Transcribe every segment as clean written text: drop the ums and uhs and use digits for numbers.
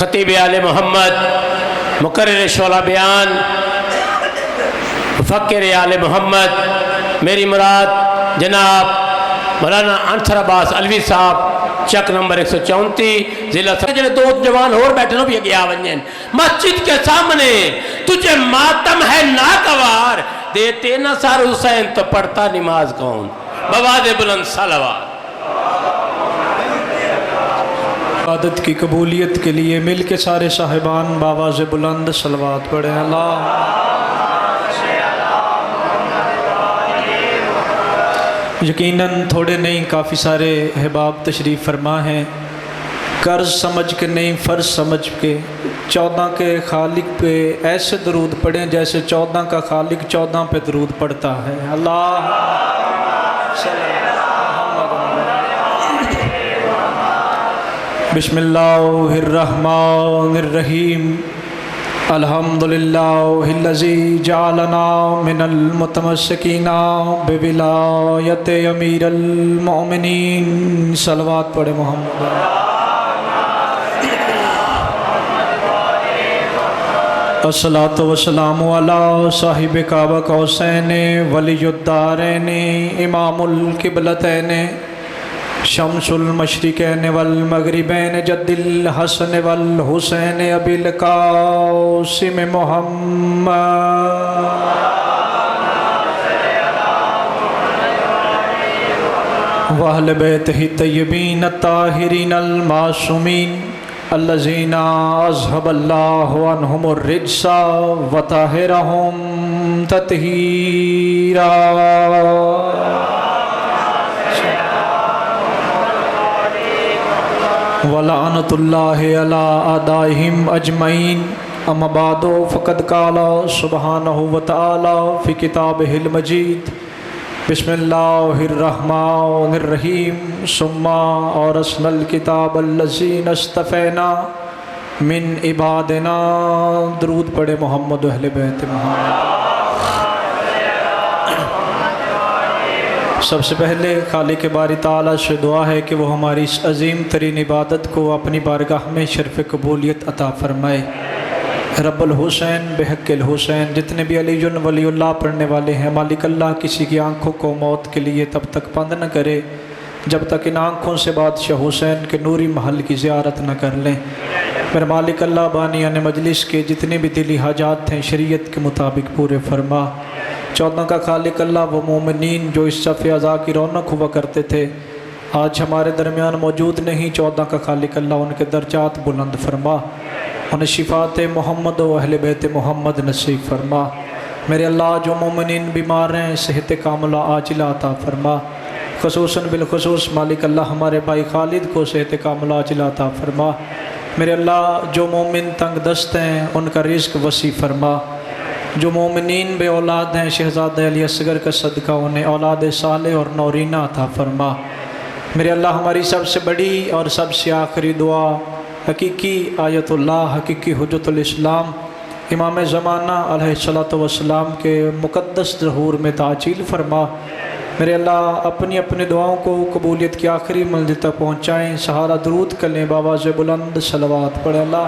خطیب آل محمد، مقرر شعلہ بیان، مفکر آل محمد، میری مراد جناب مولانا عنصر عباس علوی صاحب، چک نمبر 134 ضلع جنہیں دو جوان اور بیٹھے نو بھی گیا ونجن مسجد کے سامنے تجھے ماتم ہے ناگوار، دیتے نہ سار حسین تو پڑھتا نماز کون؟ بواد بلند صلوات۔ عبادت کی قبولیت کے لیے مل کے سارے صاحبان بآواز بلند صلوات پڑھیں۔ اللہ یقیناً تھوڑے نہیں کافی سارے احباب تشریف فرما ہیں، قرض سمجھ کے نہیں فرض سمجھ کے 14 کے خالق پہ ایسے درود پڑھیں جیسے 14 کا خالق 14 پہ درود پڑھتا ہے۔ اللہ بسم اللہ الرحمن الرحیم، الحمدللہ الذی جعلنا من المتمسکین بولایت امیر المؤمنین۔ صلوات پڑھے محمد۔ الصلاۃ والسلام علی صاحب کعبہ قوسین ولی الدارین امام القبلتین شمس المشرقین والمغربین جد الحسن والحسین ابی القاسم محمد واہل بیتہ الطیبین الطاہرین المعصومین الذین اذھب اللہ عنہم الرجس وطہرہم تطہیرا۔ وَلَعْنَةُ اللَّهِ عَلَىٰ أَعْدَائِهِمْ أَجْمَعِينَ أَمَّا بَعْدُ فَقَدْ قَالَ سُبْحَانَهُ وَتَعَالَىٰ فِي كِتَابِهِ الْمَجِيدِ بسم اللہ الرحمن الرحیم ثم اورثنا الکتاب الذین اصطفینا من عبادنا۔ درود پڑھے محمد و اہل بیت محمد۔ سب سے پہلے خالق باری تعالیٰ سے دعا ہے کہ وہ ہماری اس عظیم ترین عبادت کو اپنی بارگاہ میں شرف قبولیت عطا فرمائے۔ رب الحسین بحق الحسین، جتنے بھی علی ولی اللہ پڑھنے والے ہیں، مالک اللہ کسی کی آنکھوں کو موت کے لیے تب تک بند نہ کرے جب تک ان آنکھوں سے بادشاہ حسین کے نوری محل کی زیارت نہ کر لیں۔ میرے مالک اللہ بانیان مجلس کے جتنے بھی دلی حاجات ہیں شریعت کے مطابق پورے فرما۔ 14 کا خالق اللہ وہ مومنین جو اس صف اعضاء کی رونق ہوا کرتے تھے آج ہمارے درمیان موجود نہیں، 14 کا خالق اللہ ان کے درجات بلند فرما، انہیں شفاعت محمد و اہل بیت محمد نصیب فرما۔ میرے اللہ جو مومنین بیمار ہیں صحت کاملہ عاجلہ عطا فرما، خصوصاً بالخصوص مالک اللہ ہمارے بھائی خالد کو صحت کاملہ عاجلہ عطا فرما۔ میرے اللہ جو مومن تنگ دست ہیں ان کا رزق وسیع فرما، جو مومنین بے اولاد ہیں شہزادہ علی اصغر کا صدقہ انہیں اولاد صالح اور نورینہ عطا فرما۔ میرے اللہ ہماری سب سے بڑی اور سب سے آخری دعا حقیقی آیت اللہ، حقیقی حجت الاسلام امام زمانہ علیہ الصلوۃ والسلام کے مقدس ظہور میں تعجیل فرما۔ میرے اللہ اپنی اپنی دعاؤں کو قبولیت کی آخری منزل تک پہنچائیں۔ سہارا درود کریں، بآواز بلند صلوات پڑھیں۔ اللہ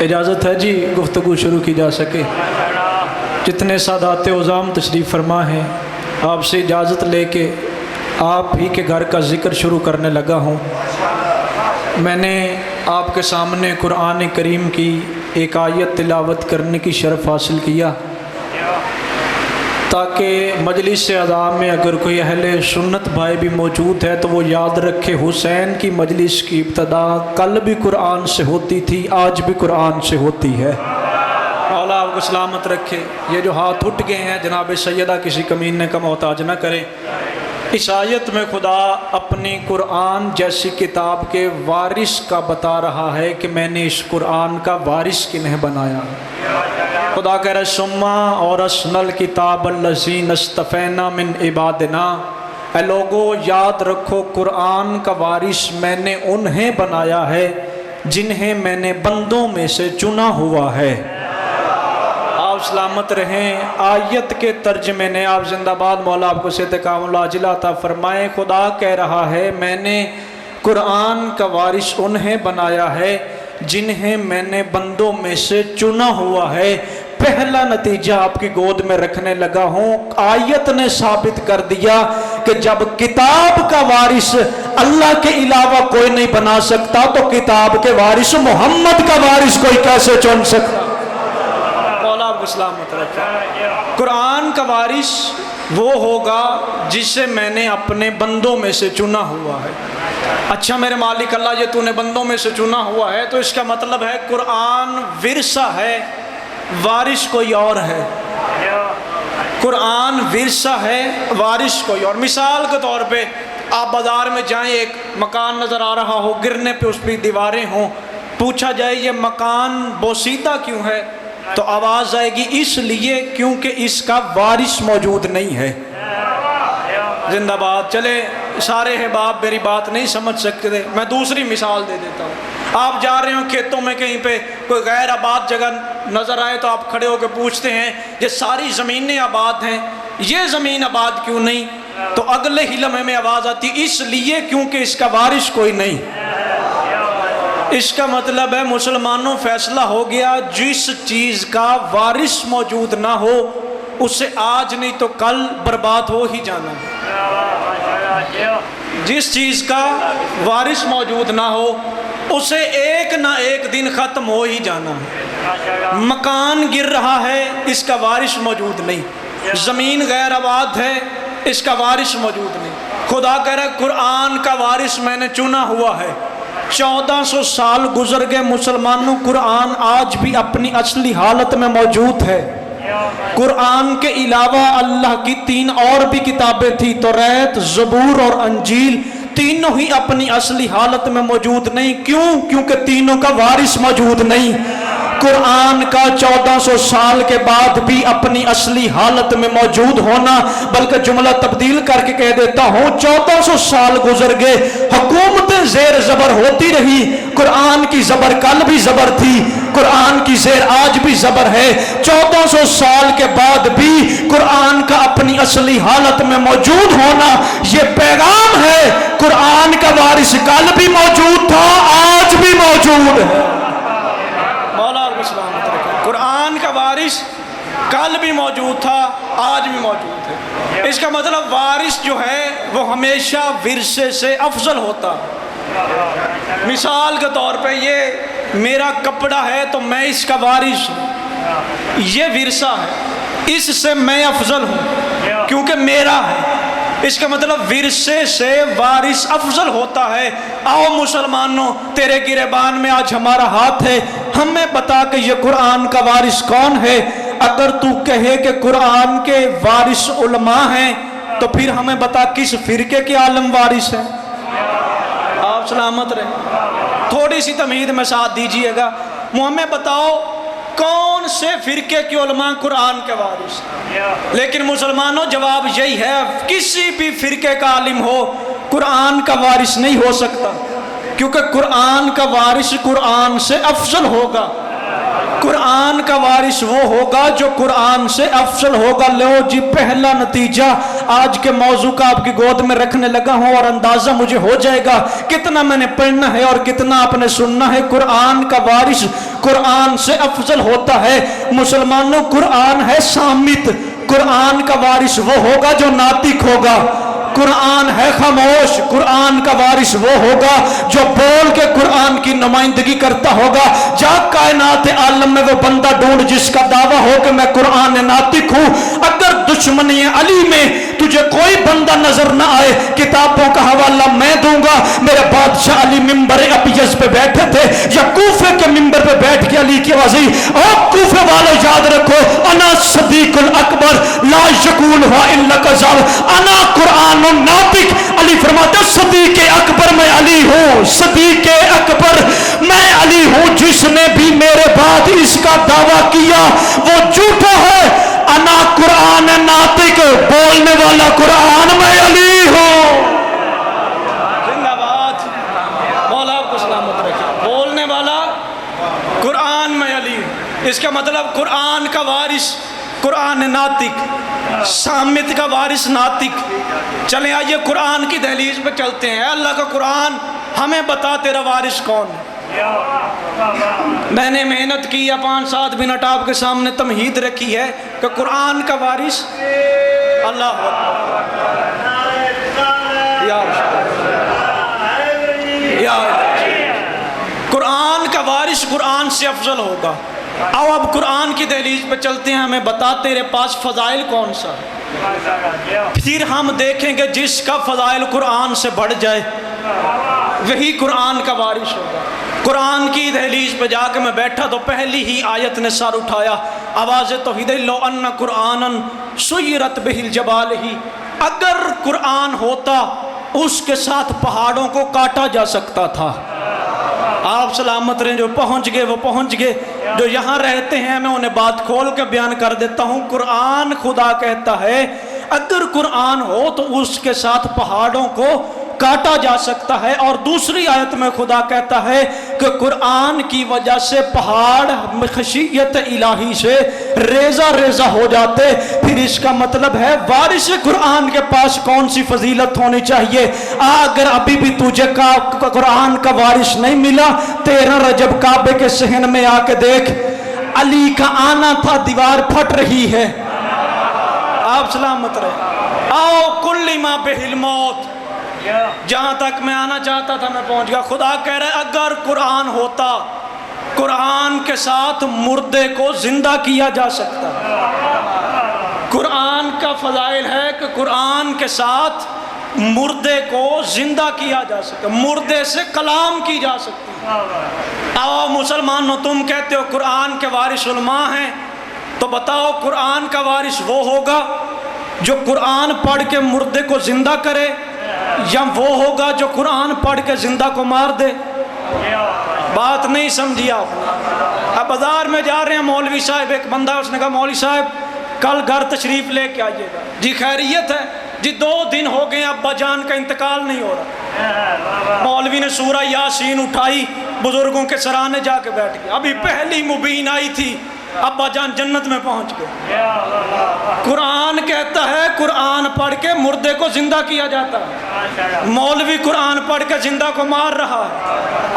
اجازت ہے جی گفتگو شروع کی جا سکے؟ جتنے سادات عظام تشریف فرما ہیں آپ سے اجازت لے کے آپ ہی کے گھر کا ذکر شروع کرنے لگا ہوں۔ میں نے آپ کے سامنے قرآن کریم کی ایک آیت تلاوت کرنے کی شرف حاصل کیا تاکہ مجلس اعضاء میں اگر کوئی اہل سنت بھائی بھی موجود ہے تو وہ یاد رکھے حسین کی مجلس کی ابتدا کل بھی قرآن سے ہوتی تھی، آج بھی قرآن سے ہوتی ہے۔ مولا آپ کو سلامت رکھے۔ یہ جو ہاتھ اٹھ گئے ہیں جناب سیدہ کسی کمینے کا محتاج نہ کریں۔ اس آیت میں خدا اپنی قرآن جیسی کتاب کے وارث کا بتا رہا ہے کہ میں نے اس قرآن کا وارث کنہیں بنایا۔ خدا کہہ رہا ہے سما اورثنا الکتاب الذین اصطفینا من عبادنا۔ اے لوگو یاد رکھو قرآن کا وارث میں نے انہیں بنایا ہے جنہیں میں نے بندوں میں سے چنا ہوا ہے۔ آپ آپ سلامت رہیں۔ آیت کے ترجمے نے آپ زندہ باد، مولا آپ کو صحت کاملہ عاجلہ عطا فرمائے۔ خدا کہہ رہا ہے میں نے قرآن کا وارث انہیں بنایا ہے جنہیں میں نے بندوں میں سے چنا ہوا ہے۔ پہلا نتیجہ آپ کی گود میں رکھنے لگا ہوں۔ آیت نے ثابت کر دیا کہ جب کتاب کا وارث اللہ کے علاوہ کوئی نہیں بنا سکتا تو کتاب کے وارث محمد کا وارث کوئی کیسے چن سکتا؟ مولا آپ کو سلامت رکھے۔ قرآن کا وارث وہ ہوگا جسے میں نے اپنے بندوں میں سے چنا ہوا ہے۔ اچھا میرے مالک اللہ، یہ تو نے بندوں میں سے چنا ہوا ہے تو اس کا مطلب ہے قرآن ورثہ ہے، وارث کوئی اور ہے۔ قرآن ورثہ ہے، وارث کوئی اور۔ مثال کے طور پہ آپ بازار میں جائیں، ایک مکان نظر آ رہا ہو، گرنے پہ اس پہ دیواریں ہوں، پوچھا جائے یہ مکان بوسیدہ کیوں ہے تو آواز آئے گی اس لیے کیونکہ اس کا وارث موجود نہیں ہے۔ زندہ باد۔ چلے سارے احباب میری بات نہیں سمجھ سکتے، میں دوسری مثال دے دیتا ہوں۔ آپ جا رہے ہو کھیتوں میں، کہیں پہ کوئی غیر آباد جگہ نظر آئے تو آپ کھڑے ہو کے پوچھتے ہیں یہ ساری زمینیں آباد ہیں، یہ زمین آباد کیوں نہیں؟ تو اگلے ہی لمحے میں آواز آتی اس لیے کیونکہ اس کا وارث کوئی نہیں۔ اس کا مطلب ہے مسلمانوں فیصلہ ہو گیا جس چیز کا وارث موجود نہ ہو اسے آج نہیں تو کل برباد ہو ہی جانا ہے۔ جس چیز کا وارث موجود نہ ہو اسے ایک نہ ایک دن ختم ہو ہی جانا ہے۔ مکان گر رہا ہے، اس کا وارث موجود نہیں۔ زمین غیر آباد ہے، اس کا وارث موجود نہیں۔ خدا کہہ رہا ہے قرآن کا وارث میں نے چنا ہوا ہے۔ 1400 سال گزر گئے مسلمانوں، قرآن آج بھی اپنی اصلی حالت میں موجود ہے۔ قرآن کے علاوہ اللہ کی 3 اور بھی کتابیں تھیں، توریت، زبور اور انجیل، تینوں ہی اپنی اصلی حالت میں موجود نہیں۔ کیوں؟ کیونکہ تینوں کا وارث موجود نہیں۔ قرآن کا 1400 سال کے بعد بھی اپنی اصلی حالت میں موجود ہونا، بلکہ جملہ تبدیل کر کے کہہ دیتا ہوں 1400 سال گزر گئے، حکومتیں زیر زبر ہوتی رہی، قرآن کی زبر کل بھی زبر تھی، قرآن کی زیر آج بھی زبر ہے۔ 1400 سال کے بعد بھی قرآن کا اپنی اصلی حالت میں موجود ہونا یہ پیغام ہے قرآن کا وارث کل بھی موجود تھا، آج بھی موجود ہے۔ قرآن کا وارث کل بھی موجود تھا، آج بھی موجود ہے۔ اس کا مطلب وارث جو ہے وہ ہمیشہ ورثے سے افضل ہوتا۔ مثال کے طور پہ یہ میرا کپڑا ہے تو میں اس کا وارث ہوں، یہ ورثہ ہے، اس سے میں افضل ہوں کیونکہ میرا ہے۔ اس کا مطلب ورثے سے وارث افضل ہوتا ہے۔ آؤ مسلمانوں، تیرے گریبان میں آج ہمارا ہاتھ ہے، ہمیں بتا کہ یہ قرآن کا وارث کون ہے۔ اگر تو کہے کہ قرآن کے وارث علماء ہیں تو پھر ہمیں بتا کس فرقے کے عالم وارث ہیں۔ آپ سلامت رہیں۔ تھوڑی سی تمہید میں ساتھ دیجئے گا، ہمیں بتاؤ کون سے فرقے کے علماء قرآن کے وارث؟ لیکن مسلمانوں جواب یہی ہے کسی بھی فرقے کا عالم ہو قرآن کا وارث نہیں ہو سکتا، کیونکہ قرآن کا وارث قرآن سے افضل ہوگا۔ قرآن کا وارث وہ ہوگا جو قرآن سے افضل ہوگا۔ لو جی پہلا نتیجہ آج کے موضوع کا آپ کی گود میں رکھنے لگا ہوں اور اندازہ مجھے ہو جائے گا کتنا میں نے پڑھنا ہے اور کتنا آپ نے سننا ہے۔ قرآن کا وارث قرآن سے افضل ہوتا ہے۔ مسلمانوں قرآن ہے صامت، قرآن کا وارث وہ ہوگا جو ناطق ہوگا۔ قرآن ہے خاموش، قرآن کا وارث وہ ہوگا جو بول کے قرآن کی نمائندگی کرتا ہوگا۔ جا کائنات عالم میں وہ بندہ ڈھونڈ جس کا دعویٰ ہو کہ میں قرآن ناطق ہوں۔ اگر دشمنی علی میں تجھے کوئی بندہ نظر نہ آئے، کتابوں کا حوالہ میں دوں گا۔ میرے بادشاہ علی ممبر ابیض پہ بیٹھے تھے یا کوفے کے ممبر پہ بیٹھ کے علی کی آواز اور کوفے والوں یاد رکھو انا صدیق الاکبر لا یقول ہوا الا کذاب، انا قرآن ناطق۔ علی فرماتے صدیق اکبر میں علی ہوں، صدیق اکبر میں علی ہوں، جس نے بھی میرے بعد اس کا دعویٰ کیا وہ جھوٹا ہے۔ انا قرآن ناطق، بولنے والا قرآن میں علی ہوں۔ زندہ باد، مولا آپ کو سلامت رکھے۔ بولنے والا قرآن میں علی ہوں۔ اس کا مطلب قرآن کا وارث قرآن ناطق، صامت کا وارث ناطق۔ چلیں آئیے قرآن کی دہلیز پہ چلتے ہیں۔ اللہ کا قرآن ہمیں بتا تیرا وارث کون ہے۔ میں نے محنت کی یا 5-7 منٹ آپ کے سامنے تمہید رکھی ہے کہ قرآن کا وارث اللہ قرآن کا وارث قرآن سے افضل ہوگا۔ آؤ اب قرآن کی دہلیز پہ چلتے ہیں، ہمیں بتا تیرے پاس فضائل کون سا ہے، پھر ہم دیکھیں گے جس کا فضائل قرآن سے بڑھ جائے وہی قرآن کا وارث ہوگا۔ قرآن کی دہلیز پہ جا کے میں بیٹھا تو پہلی ہی آیت نے سر اٹھایا، آواز توحید لو ان قرآنا سیرت بہ الجبال ہی، اگر قرآن ہوتا اس کے ساتھ پہاڑوں کو کاٹا جا سکتا تھا۔ آپ سلامت رہیں، جو پہنچ گئے وہ پہنچ گئے، جو یہاں رہتے ہیں میں انہیں بات کھول کے بیان کر دیتا ہوں۔ قرآن خدا کہتا ہے اگر قرآن ہو تو اس کے ساتھ پہاڑوں کو کاٹا جا سکتا ہے، اور دوسری آیت میں خدا کہتا ہے کہ قرآن کی وجہ سے پہاڑ خشیت الہی سے ریزہ ریزہ ہو جاتے۔ پھر اس کا مطلب ہے وارث قرآن کے پاس کون سی فضیلت ہونی چاہیے۔ اگر ابھی بھی تجھے قرآن کا وارث نہیں ملا، 13 رجب کعبے کے صحن میں آ کے دیکھ، علی کا آنا تھا، دیوار پھٹ رہی ہے۔ آپ سلامت رہے۔ آؤ کل ما بہ الموت، جہاں تک میں آنا چاہتا تھا میں پہنچ گیا۔ خدا کہہ رہا ہے اگر قرآن ہوتا، قرآن کے ساتھ مردے کو زندہ کیا جا سکتا۔ قرآن کا فضائل ہے کہ قرآن کے ساتھ مردے کو زندہ کیا جا سکتا، مردے سے کلام کی جا سکتی۔ آؤ مسلمانوں، تم کہتے ہو قرآن کے وارث علماء ہیں، تو بتاؤ قرآن کا وارث وہ ہوگا جو قرآن پڑھ کے مردے کو زندہ کرے، یا وہ ہوگا جو قرآن پڑھ کے زندہ کو مار دے؟ بات نہیں سمجھی آپ۔ اب بازار میں جا رہے ہیں، مولوی صاحب ایک بندہ، اس نے کہا مولوی صاحب کل گھر تشریف لے کے آئیے گا۔ جی خیریت ہے جی، 2 دن ہو گئے ابا جان کا انتقال نہیں ہو رہا۔ مولوی نے سورہ یاسین اٹھائی، بزرگوں کے سرانے جا کے بیٹھ گیا۔ ابھی پہلی مبین آئی تھی، ابا جان جنت میں پہنچ گئے۔ قرآن کہتا ہے قرآن پڑھ کے مردے کو زندہ کیا جاتا ہے، مولوی قرآن پڑھ کے زندہ کو مار رہا ہے۔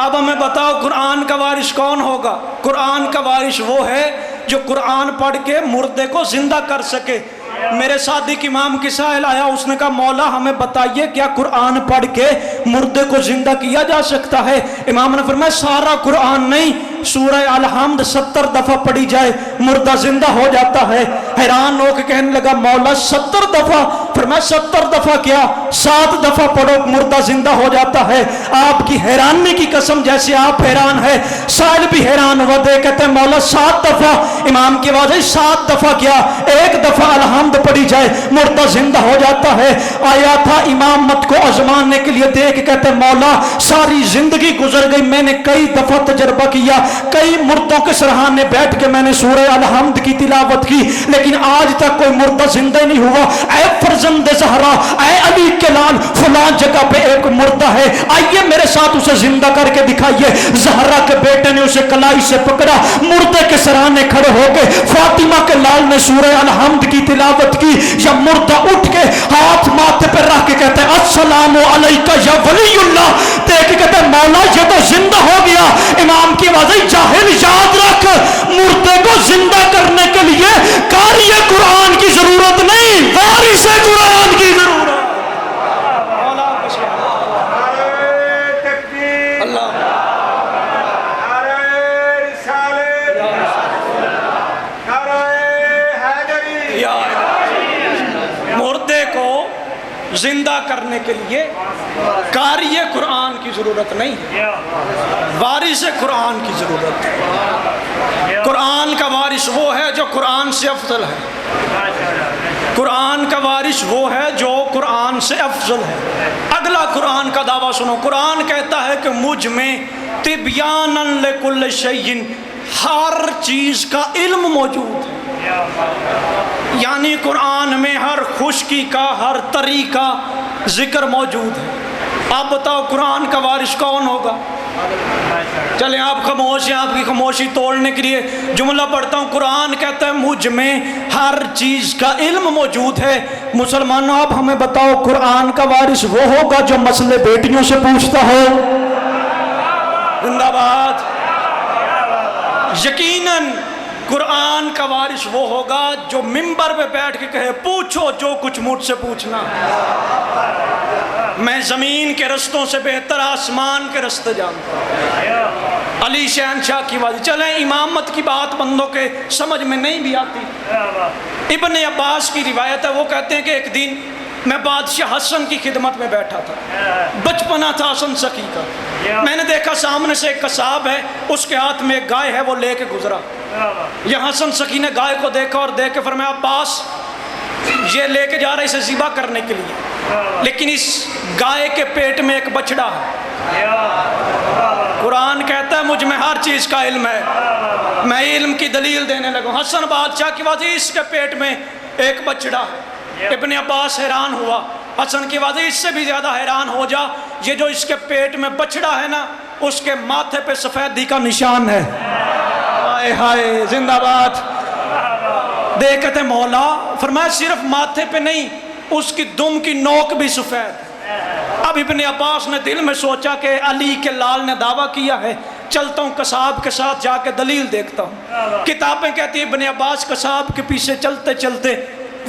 اب ہمیں بتاؤ قرآن کا وارث کون ہوگا؟ قرآن کا وارث وہ ہے جو قرآن پڑھ کے مردے کو زندہ کر سکے۔ میرے صادق امام کی سائل آیا، اس نے کہا مولا ہمیں بتائیے کیا قرآن پڑھ کے مردے کو زندہ کیا جا سکتا ہے؟ امام نے فرمایا سارا قرآن نہیں، سورہ الحمد 70 دفعہ پڑھی جائے مردہ زندہ ہو جاتا ہے۔ حیران ہو کے کہنے لگا مولا 70 دفعہ؟ فرمایا 70 دفعہ کیا، 7 دفعہ پڑھو مردہ زندہ ہو جاتا ہے۔ آپ کی حیرانی کی قسم، جیسے آپ حیران ہے سائل بھی حیران ہوا، دے کہتے ہیں مولا 7 دفعہ؟ امام کی آواز ہے 7 دفعہ کیا، 1 دفعہ الحمد پڑھی جائے مردہ زندہ ہو جاتا ہے۔ آیا تھا امامت کو آزمانے کے لیے، دیکھ کہتے ہیں مولا ساری زندگی گزر گئی، میں نے کئی دفعہ تجربہ کیا، کئی مردوں کے سرحانے بیٹھ کے میں نے سورہ الحمد کی تلاوت کی، لیکن آج تک کوئی مردہ زندہ نہیں ہوا۔ اے فرزند زہرا، اے علی کے لال، فلاں جگہ پہ ایک مردہ ہے، آئیے میرے ساتھ اسے زندہ کر کے دکھائیے۔ زہرا کے بیٹے نے اسے کلائی سے پکڑا، مردے کے سرانے کھڑے ہو گئے، فاطمہ کے لال نے سورہ الحمد کی تلاوت کی، یا مردہ اٹھ کے ہاتھ ماتھے پر رکھ کے کہتے ہیں السلام علیکہ یا ولی اللہ، دیکھ کے کہتے ہیں مولا یہ تو زندہ ہو گیا۔ امام کی آواز ہے جاہل یاد رکھ، مردے کو زندہ کرنے کے لیے قاری قرآن کی ضرورت نہیں، وارث قرآن کی ضرورت۔ مردے کو زندہ کرنے کے لیے قاری قرآن کی ضرورت نہیں ہے، وارث قرآن کی ضرورت ہے۔ قرآن کا وارث وہ ہے جو قرآن سے افضل ہے، قرآن کا وارث وہ ہے جو قرآن سے افضل ہے۔ اگلا قرآن کا دعویٰ سنو، قرآن کہتا ہے کہ مجھ میں تبیانا لکل شیء، ہر چیز کا علم موجود ہے، یعنی قرآن میں ہر خشکی کا، ہر طریقہ ذکر موجود ہے۔ آپ بتاؤ قرآن کا وارث کون ہوگا؟ چلیں آپ خاموش ہیں، آپ کی خاموشی توڑنے کے لیے جملہ پڑھتا ہوں۔ قرآن کہتا ہے مجھ میں ہر چیز کا علم موجود ہے۔ مسلمانوں آپ ہمیں بتاؤ، قرآن کا وارث وہ ہوگا جو مسئلے بیٹیوں سے پوچھتا ہو؟ زندہ باد۔ یقیناً قرآن کا وارث وہ ہوگا جو منبر پہ بیٹھ کے کہے پوچھو جو کچھ مجھ سے پوچھنا، میں زمین کے رستوں سے بہتر آسمان کے رستے جانتا ہوں۔ علی شہنشاہ کی بات۔ چلیں امامت کی بات بندوں کے سمجھ میں نہیں بھی آتی۔ ابن عباس کی روایت ہے، وہ کہتے ہیں کہ ایک دن میں بادشاہ حسن کی خدمت میں بیٹھا تھا، بچپنا تھا حسن سکی کا۔ میں نے دیکھا سامنے سے ایک قصاب ہے، اس کے ہاتھ میں ایک گائے ہے، وہ لے کے گزرا۔ یہ حسن سکی نے گائے کو دیکھا اور دیکھ کے فرمایا عباس یہ لے کے جا رہا ہے اسے ذبح کرنے کے لیے، لیکن اس گائے کے پیٹ میں ایک بچڑا ہے۔ قرآن کہتا ہے مجھ میں ہر چیز کا علم ہے، میں علم کی دلیل دینے لگا۔ حسن بادشاہ کی وجہ اس کے پیٹ میں ایک بچڑا ہے۔ ابن عباس حیران ہوا، حسن کی وجہ اس سے بھی زیادہ حیران ہو جا، یہ جو اس کے پیٹ میں بچڑا ہے نا، اس کے ماتھے پہ سفیدی کا نشان ہے۔ ہائے ہائے زندہ باد۔ دیکھتے مولا فرمایا صرف ماتھے پہ نہیں، اس کی دم کی نوک بھی سفید۔ اب ابن عباس نے دل میں سوچا کہ علی کے لال نے دعویٰ کیا ہے، چلتا ہوں قصاب کے ساتھ جا کے دلیل دیکھتا ہوں۔ کتابیں کہتی ہیں ابن عباس قصاب کے پیچھے چلتے چلتے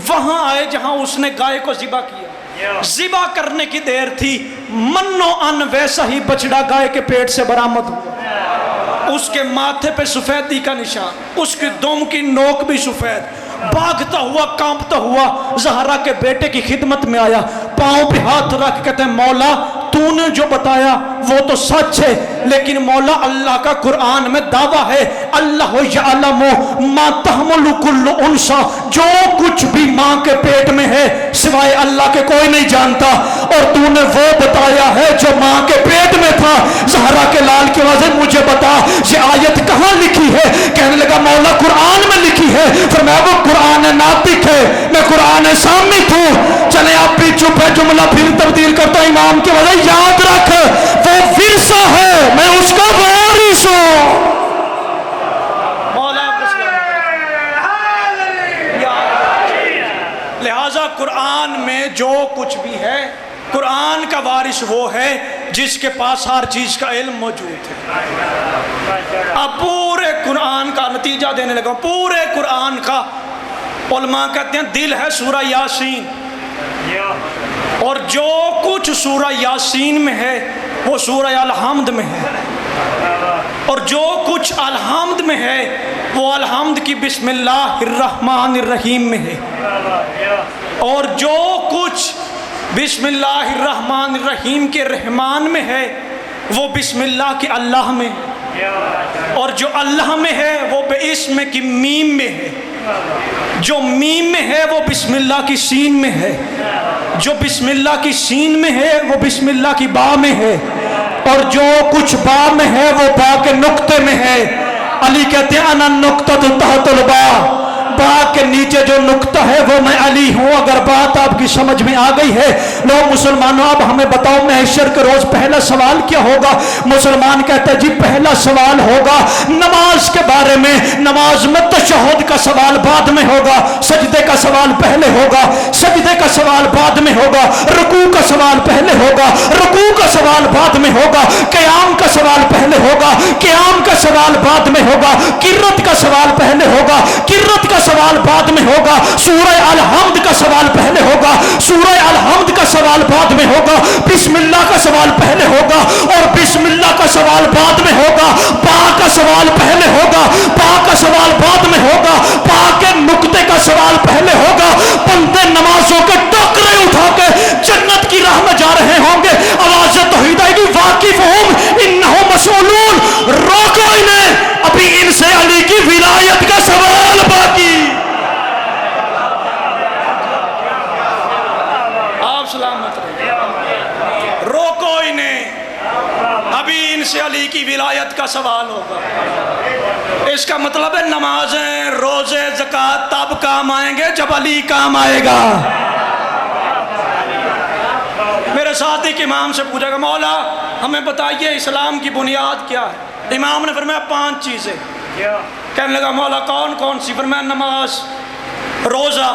وہاں آئے جہاں اس نے گائے کو ذبح کیا۔ ذبح کرنے کی دیر تھی، منو ان ویسا ہی بچڑا گائے کے پیٹ سے برآمد ہوا، اس کے ماتھے پہ سفیدی کا نشان، اس کی دم کی نوک بھی سفید۔ بھاگتا ہوا کانپتا ہوا زہرا کے بیٹے کی خدمت میں آیا، پاؤں پہ ہاتھ رکھ کہتے ہیں مولا تو نے جو بتایا وہ تو سچ ہے، لیکن مولا اللہ کا قرآن میں دعویٰ ہے اللہ یعلم ما تحمل کل انثی، جو کچھ بھی ماں کے پیٹ میں ہے سوائے اللہ کے کوئی نہیں جانتا، اور تو نے وہ بتایا ہے جو ماں کے پیٹ میں تھا۔ زہرا کے لال کی وجہ مجھے بتا یہ آیت کہاں لکھی ہے؟ کہنے لگا مولا قرآن میں لکھی ہے۔ فرمایا وہ قرآن ناطق ہے، میں قرآن سامت ہوں۔ چلیں آپ بھی چپ ہے، جملہ پھر تبدیل کرتا ہے امام کی وجہ، یاد رکھ وہ ورثہ ہے، میں اس کا وارث ہوں۔ لہذا قرآن میں جو کچھ بھی ہے، قرآن کا وارث وہ ہے جس کے پاس ہر چیز کا علم موجود ہے۔ اب پورے قرآن کا نتیجہ دینے لگا، پورے قرآن کا علماء کہتے ہیں دل ہے سورہ یاسین، اور جو کچھ سورہ یاسین میں ہے وہ سورہ الحمد میں ہے، اور جو کچھ الحمد میں ہے وہ الحمد کی بسم اللہ الرحمن الرحیم میں ہے، اور جو کچھ بسم اللہ الرحمن الرحیم کے رحمان میں ہے وہ بسم اللہ کے اللہ میں ہے، اور جو اللہ میں ہے وہ باسم کی میم میں ہے، جو میم میں ہے وہ بسم اللہ کی سین میں ہے، جو بسم اللہ کی سین میں ہے وہ بسم اللہ کی با میں ہے، اور جو کچھ با میں ہے وہ با کے نقطے میں ہے۔ علی کہتے ہیں انا النقطۃ تحت البا، با کے نیچے جو نقطہ ہے وہ میں علی ہوں۔ اگر بات آپ کی سمجھ میں آ گئی ہے لو مسلمانوں اب ہمیں بتاؤ محشر کے روز پہلا سوال کیا ہوگا؟ مسلمان کہتا ہے جی پہلا سوال ہوگا نماز کے بارے میں، نماز میں تشہد کا سوال بعد میں ہوگا، سجدے کا سوال پہلے ہوگا، سجدے کا سوال بعد میں ہوگا، رکوع کا سوال پہلے ہوگا، رکوع کا سوال بعد میں ہوگا، قیام کا سوال پہلے ہوگا، قیام کا سوال بعد میں ہوگا، قرت کا سوال پہلے ہوگا، قرت کا سوال بعد میں ہوگا، سورہ الحمد کا سوال پہلے ہوگا، سورہ الحمد کا سوال بعد میں ہوگا، بسم اللہ کا سوال پہلے ہوگا، اور بسم اللہ کا سوال بعد میں ہوگا، با کا سوال پہلے ہوگا، با کا سوال بعد میں ہوگا، با کے نقطے کا سوال پہلے ہوگا۔ بندے نمازوں کے ٹوکرے اٹھا کے جنت کی راہ میں جا رہے ہوں گے، آواز توحید آئے گی واقفہم انہم مسئولون، روکو انہیں، ابھی ان سے علی کی ولایت کا سوال باقی۔ آپ سلامت رہے، روکو انہیں، ابھی ان سے علی کی ولایت کا سوال ہوگا۔ اس کا مطلب ہے نمازیں روزے زکوٰۃ تب کام آئیں گے جب علی کام آئے گا۔ میرے ساتھی کے امام سے پوچھا گا مولا ہمیں بتائیے اسلام کی بنیاد کیا ہے؟ امام نے فرمایا 5 چیزیں. کہنے لگا مولا کون کون سی؟ فرمایا نماز، روزہ،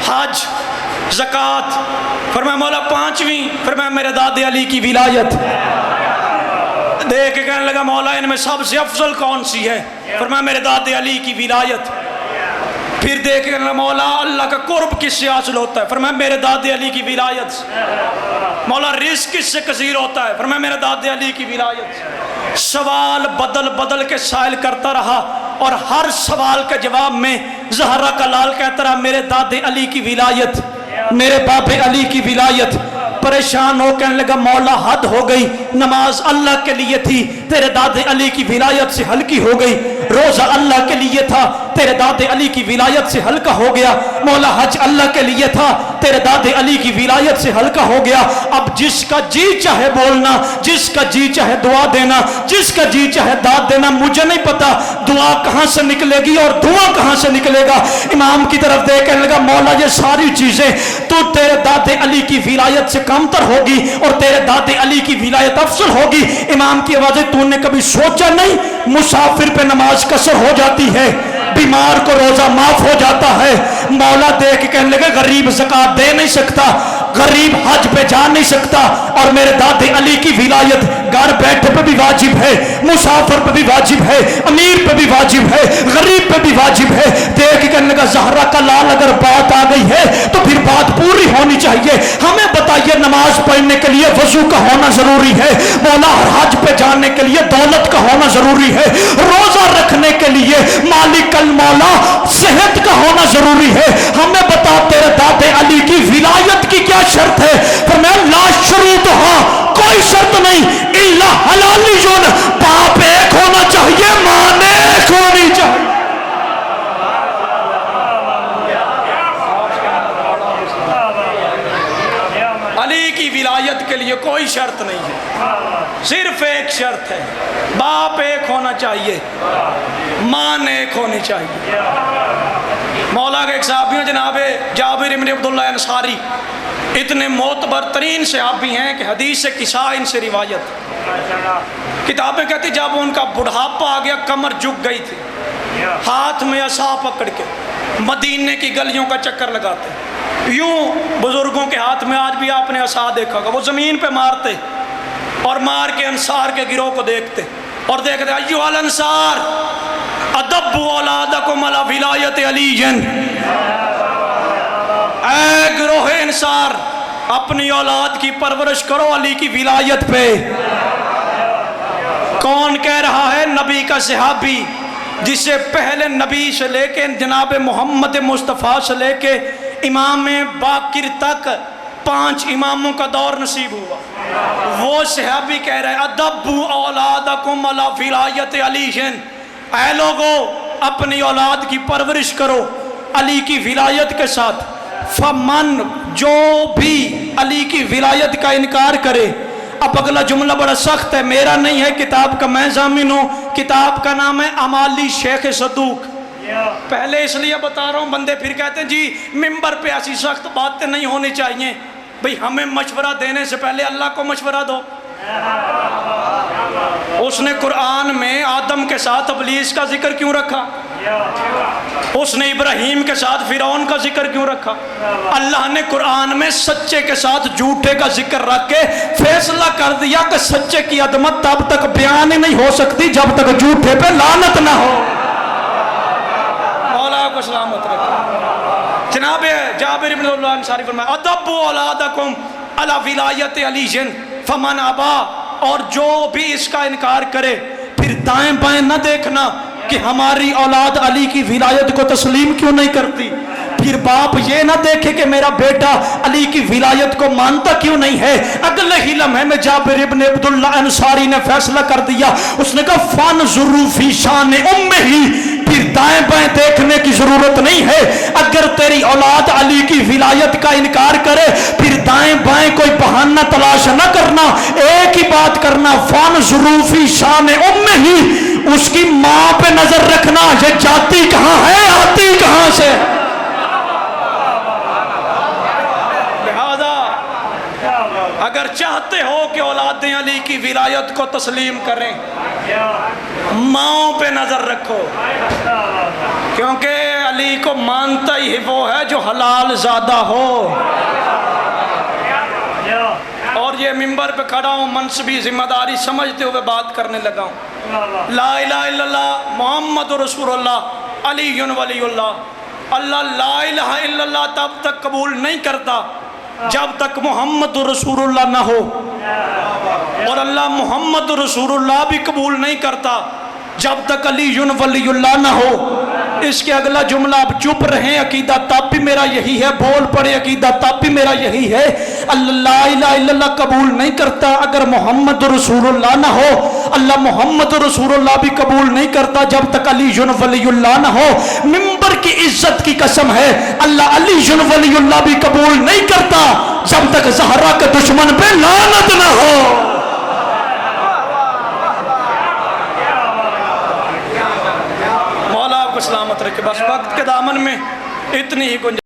حج، زکوٰۃ. فرمایا مولا 5ویں؟ فرمایا میرے دادے علی کی ولایت. دیکھ کے کہنے لگا مولا ان میں سب سے افضل کون سی ہے؟ فرمایا میرے دادے علی کی ولایت. پھر دیکھ کے مولا اللہ کا قرب کس سے حاصل ہوتا ہے؟ فرمایا میرے دادے علی کی ولایت سے. مولا رزق کس سے کثیر ہوتا ہے؟ فرمایا میرے دادے علی کی ولایت سے. سوال بدل بدل کے سائل کرتا رہا اور ہر سوال کے جواب میں زہرا کا لال کہتا رہا میرے دادے علی کی ولایت، میرے باپ علی کی ولایت. پریشان ہو کہنے لگا مولا حد ہو گئی، نماز اللہ کے لیے تھی، تیرے دادے علی کی ولایت سے ہلکی ہو گئی. روزہ اللہ کے لیے تھا، تیرے دادے علی کی ولایت سے ہلکا ہو گیا. مولا حج اللہ کے لیے تھا، تیرے دادے علی کی ولایت سے ہلکا ہو گیا. اب جس کا جی چاہے بولنا، جس کا جی چاہے دعا دینا، جس کا جی چاہے داد دینا، مجھے نہیں پتا دعا کہاں سے نکلے گی اور دعا کہاں سے نکلے گا. امام کی طرف دیکھ کہنے لگا مولا یہ ساری چیزیں تو تیرے دادے علی کی ولایت سے کمتر ہوگی اور تیرے دادے علی کی ولایت افضل ہوگی. امام کی آوازیں تو نے کبھی سوچا نہیں مسافر پہ نماز قصر ہو جاتی ہے، بیمار کو روزہ معاف ہو جاتا ہے. مولا دیکھ کہنے لگے غریب زکوٰۃ دے نہیں سکتا، غریب حج پہ جا نہیں سکتا، اور میرے دادے علی کی ولایت گھر بیٹھے پہ بھی واجب ہے، مسافر پہ بھی واجب ہے، امیر پہ بھی واجب ہے، غریب پہ بھی واجب ہے. دیکھ کہنے لگا زہرا کا لال اگر بات آ گئی ہے تو پھر بات پوری ہونی چاہیے. ہمیں بتائیے نماز پڑھنے کے لیے وضو کا ہونا ضروری ہے، مولا حج پہ جانے کے لیے دولت کا ہونا ضروری ہے، روزہ رکھنے کے لیے مالک المولا صحت کا ہونا ضروری ہے. ہمیں بتا تیرے دادے علی کی ولایت کی کیا شرط ہے؟ فرمایا لا شروط، ہاں کوئی شرط نہیں، الا حلالی جون، باپ ایک ہونا چاہیے، ماں ایک ہونی چاہیے. علی کی ولایت کے لیے کوئی شرط نہیں ہے، صرف ایک شرط ہے، باپ ایک ہونا چاہیے، ماں ایک ہونی چاہیے. مولا کے ایک صحابی ہیں جناب جابر بن عبداللہ انصاری، اتنے معتبر ترین صحابی ہیں کہ حدیث قصہ ان سے روایت. کتابیں کہتی جب ان کا بڑھاپا آ گیا، کمر جھک گئی تھی، ہاتھ میں عصا پکڑ کے مدینے کی گلیوں کا چکر لگاتے. یوں بزرگوں کے ہاتھ میں آج بھی آپ نے عصا دیکھا ہوگا، وہ زمین پہ مارتے اور مار کے انصار کے گروہ کو دیکھتے اور دیکھتے ایھا الانصار ادبوا اولادکم علی ولایت علی. اے گروہ انصار اپنی اولاد کی پرورش کرو علی کی ولایت پہ. کون کہہ رہا ہے؟ نبی کا صحابی جسے پہلے نبی سے لے کے جناب محمد مصطفیٰ سے لے کے امام باقر تک 5 اماموں کا دور نصیب ہوا. وہ صحابی کہہ رہے ہیں ادبوا اولادکم علی ولایت علی. اے لوگو اپنی اولاد کی پرورش کرو علی کی ولایت کے ساتھ. فمن جو بھی علی کی ولایت کا انکار کرے. اب اگلا جملہ بڑا سخت ہے، میرا نہیں ہے، کتاب کا میں ضامن ہوں. کتاب کا نام ہے امالی شیخ صدوق. پہلے اس لیے بتا رہا ہوں، بندے پھر کہتے ہیں جی ممبر پہ ایسی سخت باتیں نہیں ہونی چاہیے. بھئی ہمیں مشورہ دینے سے پہلے اللہ کو مشورہ دو. اس نے قرآن میں آدم کے ساتھ ابلیس کا ذکر کیوں رکھا؟ اس نے ابراہیم کے ساتھ فرعون کا ذکر کیوں رکھا؟ اللہ نے قرآن میں سچے کے ساتھ جھوٹے کا ذکر رکھ کے فیصلہ کر دیا کہ سچے کی عظمت تب تک بیان ہی نہیں ہو سکتی جب تک جھوٹے پہ لعنت نہ ہو. مولا کو سلامت رکھے. جناب جابر بن عبداللہ انصاری فرمایا ادبوا اولادکم علی ولایت علی فمن ابا. اور جو بھی اس کا انکار کرے پھر دائیں بائیں نہ دیکھنا کہ ہماری اولاد علی کی ولایت کو تسلیم کیوں نہیں کرتی. پھر باپ یہ نہ دیکھے کہ میرا بیٹا علی کی ولایت کو مانتا کیوں نہیں ہے. اگلے ہی لمحے میں جابر بن عبداللہ انصاری نے فیصلہ کر دیا. اس نے کہا فانظروا فی شان امہ. پھر دائیں بائیں دیکھنے کی ضرورت نہیں ہے. اگر تیری اولاد علی کی ولایت کا انکار کرے پھر دائیں بائیں کوئی بہانہ تلاش نہ کرنا، ایک ہی بات کرنا فانظروا فی شان امہ. اس کی ماں پہ نظر رکھنا، یہ جاتی کہاں ہے آتی کہاں سے. اگر چاہتے ہو کہ اولاد علی کی ولایت کو تسلیم کریں، ماؤں پہ نظر رکھو، کیونکہ علی کو مانتا ہی وہ ہے جو حلال زادہ ہو۔ اور یہ منبر پہ کھڑا ہوں منصبی ذمہ داری سمجھتے ہوئے بات کرنے لگا ہوں۔ لا الہ الا اللہ محمد رسول اللہ علی ولی اللہ۔ اللہ لا الہ الا اللہ تب تک قبول نہیں کرتا جب تک محمد رسول اللہ نہ ہو، اور اللہ محمد رسول اللہ بھی قبول نہیں کرتا جب تک علی ولی اللہ نہ ہو۔ اس کے اگلا جملہ اب چپ رہیں، عقیدہ تب بھی میرا یہی ہے، بول پڑے عقیدہ تب بھی میرا یہی ہے۔ اللہ لا الہ الا اللہ قبول نہیں کرتا اگر محمد رسول اللہ نہ ہو، اللہ محمد رسول اللہ بھی قبول نہیں کرتا جب تک علی ولی اللہ نہ ہو۔ منبر کی عزت کی قسم ہے، اللہ علی ولی اللہ بھی قبول نہیں کرتا جب تک زہرا کے دشمن پہ لعنت نہ ہو۔ مولا آپ کو سلامت رکھے۔ بس وقت کے دامن میں اتنی ہی گنجائش